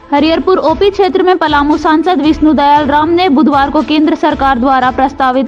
Hariharpur OP क्षेत्र में पलामू सांसद विष्णु दयाल राम ने बुधवार को केंद्र सरकार द्वारा प्रस्तावित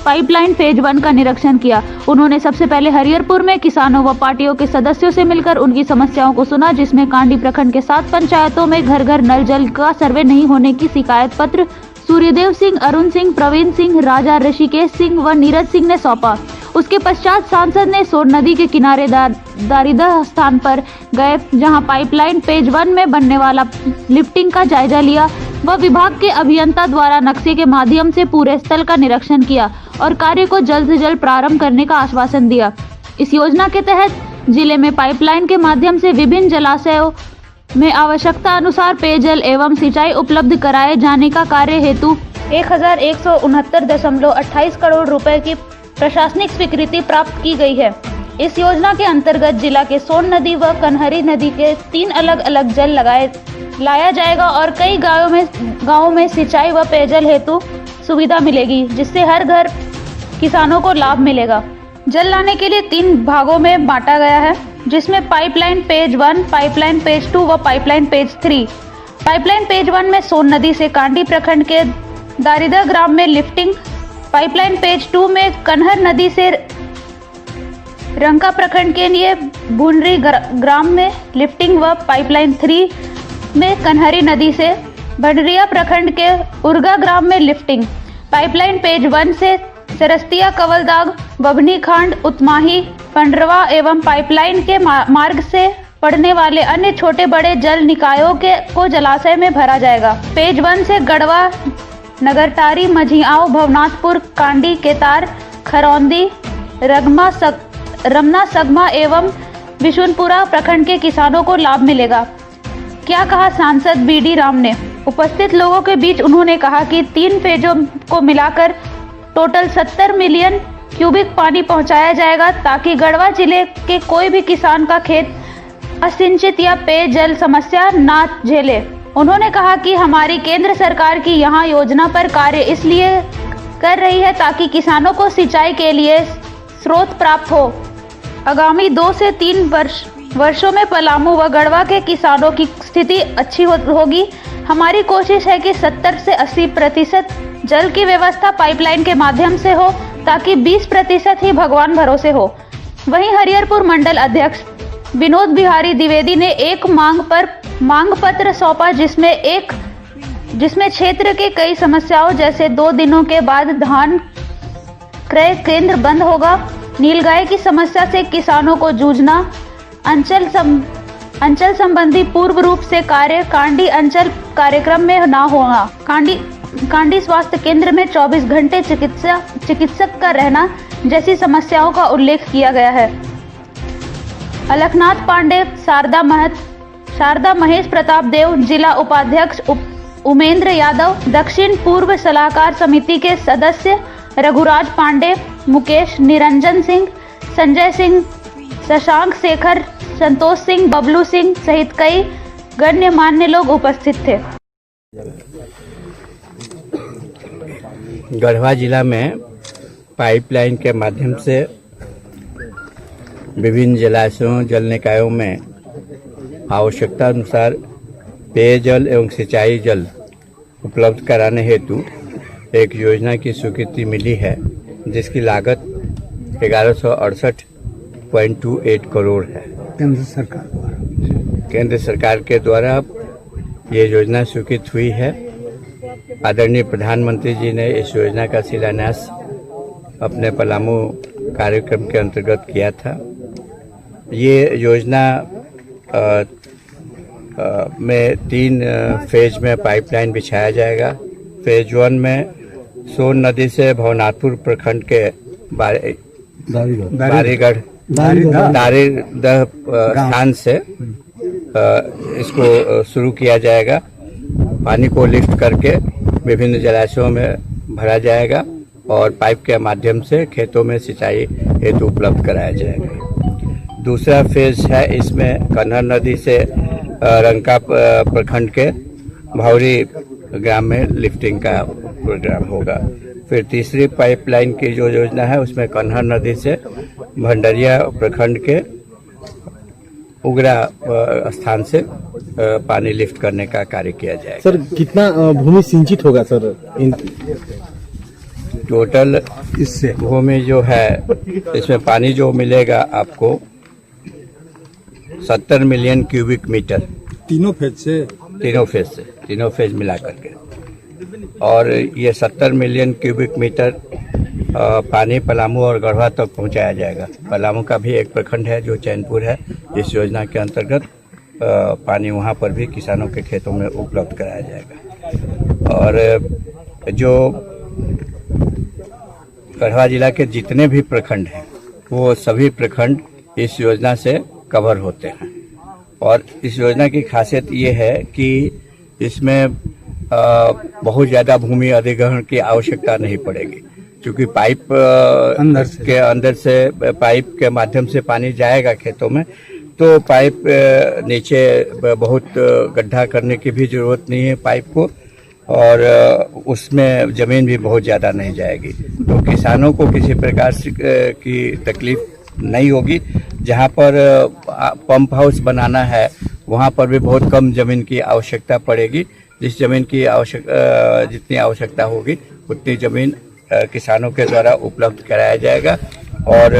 पाइपलाइन फेज 1 का निरीक्षण किया। उन्होंने सबसे पहले हरिहरपुर में किसानों व पार्टियों के सदस्यों से मिलकर उनकी समस्याओं को सुना, जिसमें कांडी प्रखंड के 7 पंचायतों में घर घर नल जल का सर्वे नहीं होने की शिकायत पत्र सूर्यदेव सिंह, अरुण सिंह, प्रवीण सिंह, राजा ऋषिकेश सिंह व नीरज सिंह ने सौंपा। उसके पश्चात सांसद ने सोन नदी के किनारे दारिदह स्थान पर गए, जहां पाइपलाइन फेज 1 में बनने वाला लिफ्टिंग का जायजा लिया व विभाग के अभियंता द्वारा नक्शे के माध्यम से पूरे स्थल का निरीक्षण किया और कार्य को जल्द से जल्द प्रारंभ करने का आश्वासन दिया। इस योजना के तहत जिले में पाइपलाइन के माध्यम से विभिन्न जलाशयों में आवश्यकता अनुसार पेयजल एवं सिंचाई उपलब्ध कराए जाने का कार्य हेतु 1169.28 करोड़ रुपए की प्रशासनिक स्वीकृति प्राप्त की गई है। इस योजना के अंतर्गत जिला के सोन नदी व कन्हरी नदी के 3 अलग अलग जल लाया जाएगा और कई गाँवों में सिंचाई व पेयजल हेतु सुविधा मिलेगी, जिससे हर घर किसानों को लाभ मिलेगा। जल लाने के लिए 3 भागों में बांटा गया है, जिसमें पाइपलाइन पेज 1, पाइपलाइन पेज 2 व पाइपलाइन पेज 3। पाइपलाइन पेज 1 में सोन नदी से कांडी प्रखंड के दारिदा ग्राम में लिफ्टिंग, पाइपलाइन पेज 2 में कन्हर नदी से रंका प्रखंड के लिए भुनरी ग्राम में लिफ्टिंग व पाइपलाइन 3 में कन्हरी नदी से भंडरिया प्रखंड के उर्गा ग्राम में लिफ्टिंग। पाइपलाइन पेज 1 से सरस्तिया, कवलदाग, बभनी खांड, उतमाही, पंडरवा एवं पाइपलाइन के मार्ग से पड़ने वाले अन्य छोटे बड़े जल निकायों को जलाशय में भरा जाएगा। पेज 1 से गढ़वा, नगरतारी, मझियाओं, भवनाथपुर, कांडी, केतार, खरौंदी, रमना, सगमा एवं विशुनपुरा प्रखंड के किसानों को लाभ मिलेगा। क्या कहा सांसद बीडी राम ने? उपस्थित लोगों के बीच उन्होंने कहा कि 3 फेजों को मिलाकर टोटल 70 मिलियन क्यूबिक पानी पहुंचाया जाएगा, ताकि गढ़वा जिले के कोई भी किसान का खेत असिंचित या पेयजल समस्या ना झेले। उन्होंने कहा कि हमारी केंद्र सरकार की यहां योजना पर कार्य इसलिए कर रही है ताकि किसानों को सिंचाई के लिए स्रोत प्राप्त हो। आगामी 2 से 3 वर्षों में पलामू व गढ़वा के किसानों की स्थिति अच्छी होगी। हमारी कोशिश है कि 70 से 80% जल की व्यवस्था पाइपलाइन के माध्यम से हो, ताकि 20% ही भगवान भरोसे हो। वहीं हरिहरपुर मंडल अध्यक्ष विनोद बिहारी द्विवेदी ने एक मांग पत्र सौंपा, जिसमें क्षेत्र के कई समस्याओं जैसे 2 दिनों के बाद धान क्रय केंद्र बंद होगा, नीलगाय की समस्या से किसानों को जूझना, अंचल संबंधी पूर्व रूप से कार्य कांडी अंचल कार्यक्रम में ना होगा, कांडी स्वास्थ्य केंद्र में 24 घंटे चिकित्सक का रहना जैसी समस्याओं का उल्लेख किया गया है। अलखनाथ पांडे, शारदा महेश प्रताप देव, जिला उपाध्यक्ष उमेंद्र यादव, दक्षिण पूर्व सलाहकार समिति के सदस्य रघुराज पांडे, मुकेश, निरंजन सिंह, संजय सिंह, शशांक शेखर, संतोष सिंह, बबलू सिंह सहित कई गण्यमान्य लोग उपस्थित थे। गढ़वा जिला में पाइपलाइन के माध्यम से विभिन्न जलाशयों, जल निकायों में आवश्यकता अनुसार पेयजल एवं सिंचाई जल उपलब्ध कराने हेतु एक योजना की स्वीकृति मिली है, जिसकी लागत 1168.28 करोड़ है। केंद्र सरकार के द्वारा ये योजना स्वीकृत हुई है। आदरणीय प्रधानमंत्री जी ने इस योजना का शिलान्यास अपने पलामू कार्यक्रम के अंतर्गत किया था। ये योजना में 3 फेज में पाइपलाइन बिछाया जाएगा। फेज 1 में सोन नदी से भवनाथपुर प्रखंड के दारिगढ़ स्थान से इसको शुरू किया जाएगा। पानी को लिफ्ट करके विभिन्न जलाशयों में भरा जाएगा और पाइप के माध्यम से खेतों में सिंचाई हेतु उपलब्ध कराया जाएगा। दूसरा फेज है, इसमें कन्हर नदी से रंका प्रखंड के भावरी ग्राम में लिफ्टिंग का प्रोग्राम होगा। फिर तीसरी पाइपलाइन की जो योजना है, उसमें कन्हर नदी से भंडरिया प्रखंड के उगरा स्थान से पानी लिफ्ट करने का कार्य किया जाएगा। सर कितना भूमि सिंचित होगा सर टोटल इससे भूमि जो है इसमें पानी जो मिलेगा आपको 70 मिलियन क्यूबिक मीटर तीनों फेज मिला करके, और ये 70 मिलियन क्यूबिक मीटर पानी पलामू और गढ़वा तक पहुंचाया जाएगा। पलामू का भी एक प्रखंड है जो चैनपुर है, इस योजना के अंतर्गत पानी वहां पर भी किसानों के खेतों में उपलब्ध कराया जाएगा। और जो गढ़वा जिला के जितने भी प्रखंड हैं वो सभी प्रखंड इस योजना से कवर होते हैं। और इस योजना की खासियत ये है कि इसमें बहुत ज़्यादा भूमि अधिग्रहण की आवश्यकता नहीं पड़ेगी, क्योंकि पाइप अंदर से पाइप के माध्यम से पानी जाएगा खेतों में, तो पाइप नीचे बहुत गड्ढा करने की भी जरूरत नहीं है पाइप को, और उसमें जमीन भी बहुत ज़्यादा नहीं जाएगी, तो किसानों को किसी प्रकार की तकलीफ नहीं होगी। जहाँ पर पंप हाउस बनाना है वहाँ पर भी बहुत कम जमीन की आवश्यकता पड़ेगी। जिस जमीन की जितनी आवश्यकता होगी उतनी जमीन किसानों के द्वारा उपलब्ध कराया जाएगा, और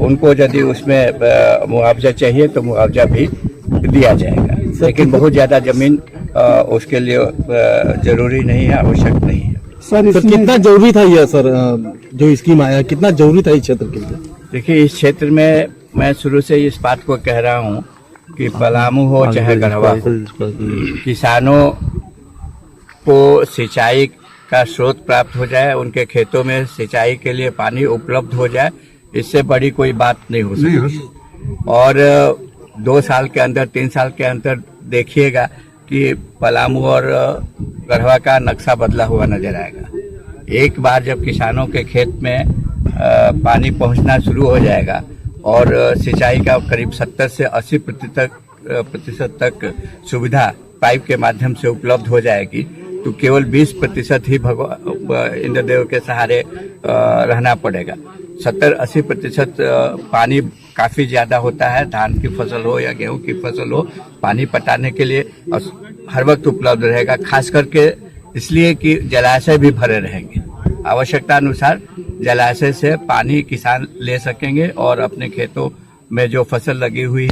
उनको यदि उसमें मुआवजा चाहिए तो मुआवजा भी दिया जाएगा। लेकिन बहुत ज़्यादा जमीन उसके लिए जरूरी नहीं है, आवश्यक नहीं है। सर कितना जरूरी था यह सर जो स्कीम आया, कितना जरूरी था इस क्षेत्र के लिए? देखिए, इस क्षेत्र में मैं शुरू से इस बात को कह रहा हूँ कि पलामू हो चाहे गढ़वा, किसानों को सिंचाई का स्रोत प्राप्त हो जाए, उनके खेतों में सिंचाई के लिए पानी उपलब्ध हो जाए, इससे बड़ी कोई बात नहीं हो सकती। और 2 साल के अंदर 3 साल के अंदर देखिएगा कि पलामू और गढ़वा का नक्शा बदला हुआ नजर आएगा। एक बार जब किसानों के खेत में पानी पहुंचना शुरू हो जाएगा और सिंचाई का करीब 70 से 80 प्रतिशत तक सुविधा पाइप के माध्यम से उपलब्ध हो जाएगी, तो केवल 20% ही इंद्रदेव के सहारे रहना पड़ेगा। 70-80% पानी काफी ज्यादा होता है। धान की फसल हो या गेहूं की फसल हो, पानी पटाने के लिए हर वक्त उपलब्ध रहेगा, खास करके इसलिए कि जलाशय भी भरे रहेंगे। आवश्यकता अनुसार जलाशय से पानी किसान ले सकेंगे और अपने खेतों में जो फसल लगी हुई है